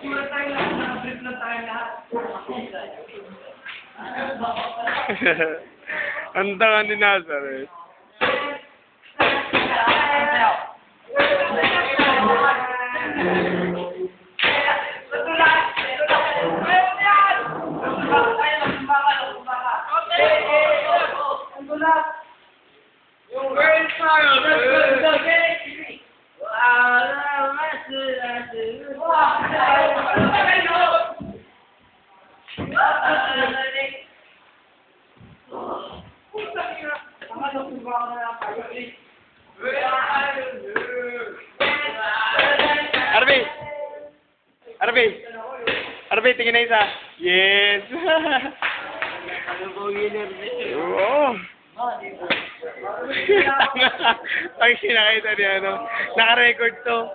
Picture tayo lahat, naka-brief lang tayo lahat. Ang tanga ni Nazareth. Yung girl child, Arby, tingin na isa. Yes. Oo. Ang sinakita niya, ano? Naka-record to.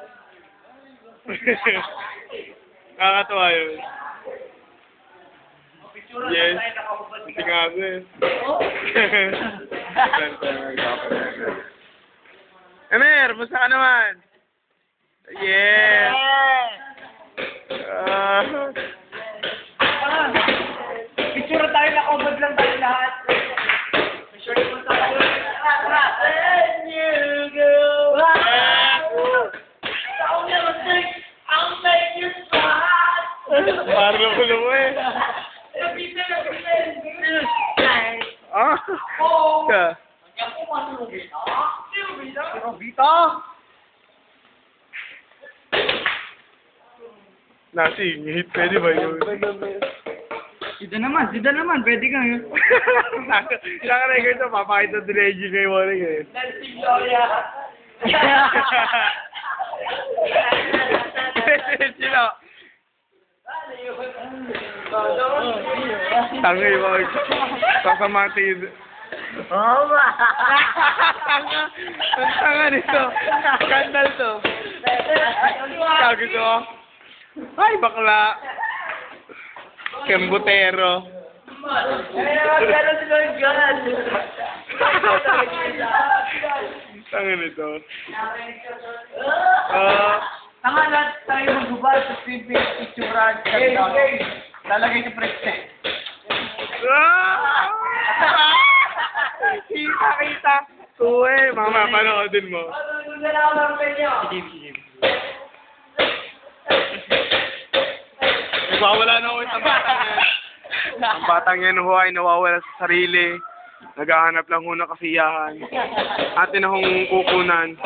Nakakatuwa yun. Yes. Hindi nga ako eh. Emer, musta ka naman? Yes. picture tayo, naka-ubad lang tayo lahat. Picture mo tayo. And you go. I'll never think I'll make you smile. Parang ulo mo eh. Ah? Oh. Ka. Ako masarobita. Sarobita? Nasingit, pwede ba yun? Sida naman, pwede ka yun. Naka-record to, papakita din Reggie kay Warren eh. Nancy Gloria. Sino? Tangay mo. Sasamati. Oo ba? Tanga. Ang tanga nito. Skandal to. Sabi ko. Ay, bakla. Kembutero. Gano'n sila yung gano'n. Tanga nito. Tanga lahat tayo magbubal sa simple picturean. Lalagay sa preset. Kita. Uwe, mama, panoodin mo. Sige. Nagwawala na ako sa batang yan. Ang batang yan ho ay nawawala sa sarili. Naghahanap lang ho ng kasiyahan. Atin na hong kukunan.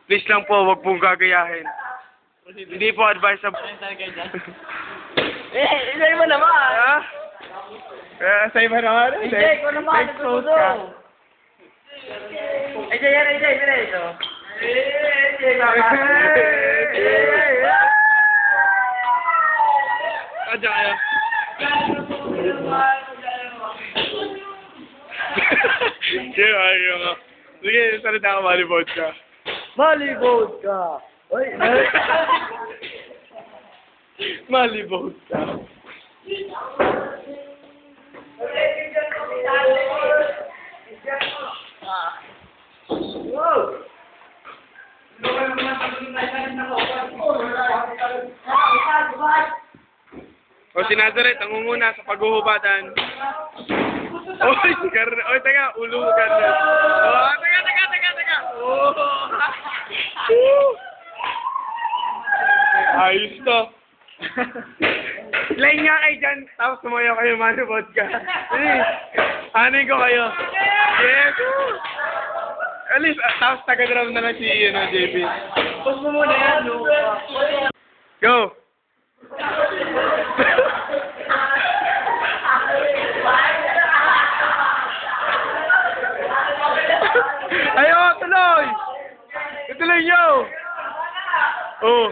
Please lang po, wag pong gagayahin. Hindi po advisable. Isa mo naman. Ha? Sa iba naman? Hindi, ko naman. Expose ka. Ay, ito. Adya kayo. Sige, ayaw nga. Sige, salita ka, malibot ka. Malibot ka. Oy, Malibot ka. O si Nazareth, ang umuna sa paghuhubatan. Oy, oy, teka, ulo mo Garnet. Oh, teka. Oh. Ayos to. Line nga kayo dyan, tapos tumayo kayo, manubot ka. Anin ko kayo. Yes! At least, tapos taga-drum na lang si JP. Pus mo muna yan, no? Go! Ayo, tuloy! Tuloy nyo! Oh.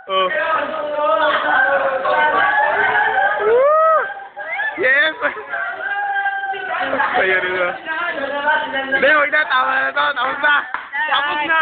Woo! Yes! Kaya rin na. Hindi, huwag na. Tama na to. Tapos na.